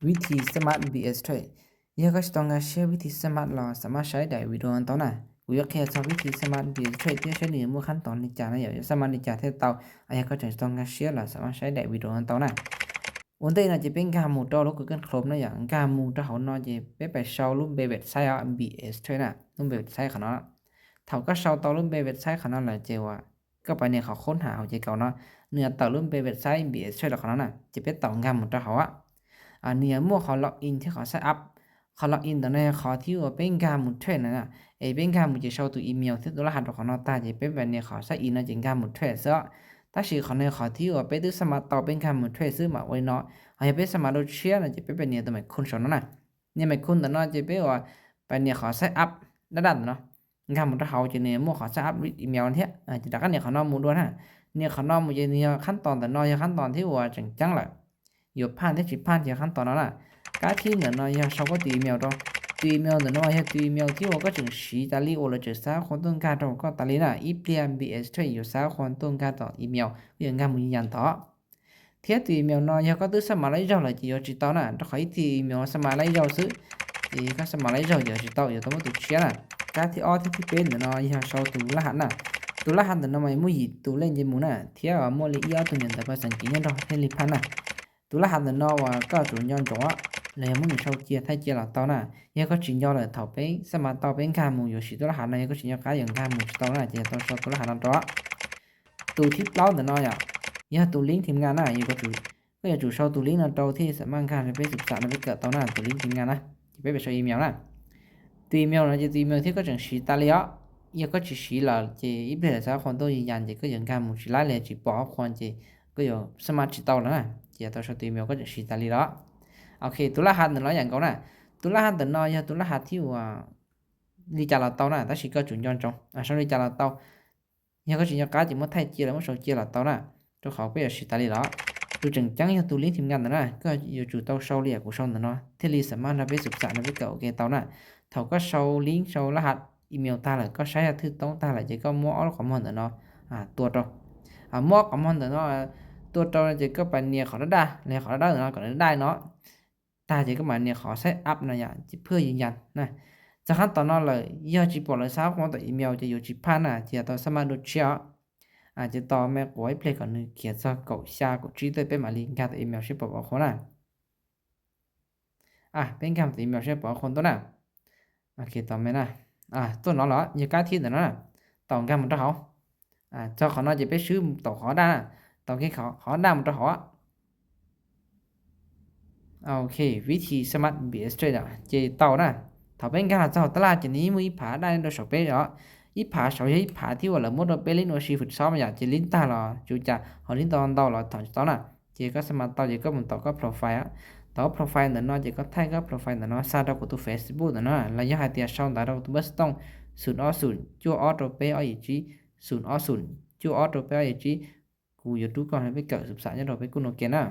วิธี Smart BS Trade ยากต้องการเชื่อวิธี Smart เราสามารถใช้ได้วิดีโอตอนนั้นกูอยากแค่สอนวิธี Smart BS Trade ที่ใช้ในหมู่ขั้นตอนในจานนะอย่าสามารถในจานที่เตาอยากก็ต้องการเชื่อเราสามารถใช้ได้วิดีโอตอนนั้นวันนี้น่าจะเป็นการหมู่ต่อแล้วก็กันครบนะอย่างการหมู่ต่อเขาน่าจะไปเช่ารูปเว็บไซต์ BS Trade นะรูปเว็บไซต์เขาเนาะเขาก็เช่าต่อรูปเว็บไซต์เขานั่นแหละเจว่าก็ไปเนี่ยเขาค้นหาเอาใจเก่าเนาะเนื้อต่อรูปเว็บไซต์ BS Trade เขานั่นน่ะจะเป็นต่องานหมู่ต่อเขาอ่ะเนี่ยเมื่อเขาล็อกอินที่เขาเซตอัพเขาล็อกอินตอนนี้เขาที่ว่าเป็นการหมุนเทรดนั่นน่ะเป็นการหมุนจะเช่าตัวอีเมลที่ตัวรหัสของเขาตาจะเป็นแบบนี้เขาใช้อินนะจึงการหมุนเทรดซะถ้าสิเขาในเขาที่ว่าไปดูสมัครต่อเป็นการหมุนเทรดซื้อมาไว้เนาะเขาจะเป็นสมัครเชียร์น่ะจะเป็นแบบนี้ตัวหมายคุณสอนนั่นน่ะเนี่ยหมายคุณตอนนั้นจะเป็นว่าไปเนี่ยเขาเซตอัพระดับเนาะการหมุนเขาจะเนี่ยเมื่อเขาเซตอัพอีเมลเนี่ยจะดักกันเนี่ยเขานอกหมุนด้วยนะเนี่ยเขานอกหมุนจะเนี่ยขั้นตอนแต่น้อยขั้นตอนที่ว่าจังๆแหละอยู่ผ่านที่สิผ่านที่ขั้นตอนนั้นน่ะการที่เนี่ยน้อยเขาก็ตีอีเมลตรงตีอีเมลเนี่ยน้อยตีอีเมลที่ว่าก็จึงสีตาลีโอเลยจะสร้างคนต้องการตรงก็ตาลีน่ะอีเปลี่ยน BS ช่วยอยู่สร้างคนต้องการต่ออีเมลอย่างงานมือยันต่อเทียตีอีเมลน้อยก็ตื้อสมัครไล่เจ้าเลยจะจิตต่อน่ะถ้าใครตีอีเมลสมัครไล่เจ้าซื้อที่ก็สมัครไล่เจ้าจะจิตต่ออยู่ต้องมาตุเชียน่ะการที่ที่เป็นเนี่ยน้อยเขาตัวรหัสน่ะตัวรหัสเนี่ยน้อยมุ้ยตัวเล่นจมูกน่ะเทียว่ามัวเลยตัวเนี่ยแต่ภาษาอังกฤษเนี่ยเราให้ลิพันน่ะตัวรหัสเนี่ยน้อยว่าก็จุดย้อนจังว่าเลยมึงเช่าเกียร์ไทยเกียร์หลักต่อน่ะยังก็จินยอเลยเท่าไปสมัครต่อเป็นการหมู่อยู่สิตัวรหัสเนี่ยก็จินยอการอย่างการหมู่ต่อน่ะจะต้องตัวรหัสนั้นต่อตัวที่เล่าเนี่ยน้อยอ่ะยังตัวลิงก์ทีมงานน่ะอยู่ก็อยากจูเช่าตัวลิงก์นั้นต่อที่สามารถการไปศึกษาในเกิดต่อน่ะตัวลิงก์ทีมงานนะจะไปเช่าอีเมลน่ะตัวอีเมลน่ะจะตัวอีเมลที่ก็จังสีตาเลียยังก็จะสีละจะอีเปลี่ยนซะคนตัวยืนยันจะก็อย่างการหมู่สิไล่เลยจะบอกคนจะก็อยู่สมาชิกต่อแล้วน่ะจะต้องเช่าตัวอีเมลก็จะสีตาเลียโอเคตัวรหัสเนี่ยเราอย่างก่อนน่ะตัวรหัสเนี่ยน้อยตัวรหัสที่ว่าลีจาเราเตาน่ะถ้าสิก็จุนย้อนจงช่องลีจาเราเตายังก็สิยการจิมดไทยเจียแล้วมันสองเจียเราเตาน่ะตัวเขาไปสิตาลีแล้วตัวจังจังยังตัวลิงก์ทีมงานน่ะก็อยู่จุดเตาเช่าเรียกกูช่องน่ะเนาะที่ลีสามารถไปศึกษาในเก่าโอเคเตาน่ะเขาก็เช่าลิงก์เช่ารหัสอีเมลตาเลยก็ใช้ถือต้องตาเลยจะก็มั่วเอาข้อมูลเนาะตัวต่อมั่วข้อมูลเนาะตัวต่อจะก็ไปเนี่ยเขาได้เลยเขาได้เนาะก็ได้เนาะตาจะก็มาเนี่ยขอเซตอัพนะอย่างเพื่อยืนยันนะจากขั้นตอนนั้นเลยยอดจีบเลยทราบของตัวอีเมลจะอยู่จีผ่านน่ะจะต่อสามารถดูเชียอาจจะต่อแม่กวยเพลย์ก่อนนึงเขียนซะกดชากดจีตัวเป็นมาลิงก์กับอีเมลชื่อบอกคนน่ะเป็นคำอีเมลชื่อบอกคนตัวน่ะโอเคต่อไปนะตัวนั้นเหรออย่าการที่นั่นน่ะต่อกันมันเขาเจ้าเขาน่าจะไปซื้อต่อขอได้ต่อที่ขอได้มันต่อขอโอเควิธี Smart BS Trade จะต่อนะถ้าเป็นการเจ้าตลาดจะนี้มือผาได้โดยสเปเนาะอีผาเฉยผาที่ว่าละมดเป็นลิ้นว่าชีฝึกซ้อมอย่างจะลิ้นตาหรอจูจะหอลิ้นตอนต่อหรอถอนตอนน่ะเจก็สมัครต่อเจก็มันต่อก็โปรไฟล์ต่อโปรไฟล์นั้นเนาะเจก็ไทยก็โปรไฟล์นั้นเนาะซาดอกตัว Facebook นั้นเนาะระยะหาเตียช่องดาวตัวเบสต้อง0.0จู่ออโต้เปย์อีจี0.0จู่ออโต้เปย์อีจีกูอยู่ทุกคนให้ไปเกิดศึกษาจะเราไปกูโนเกนะ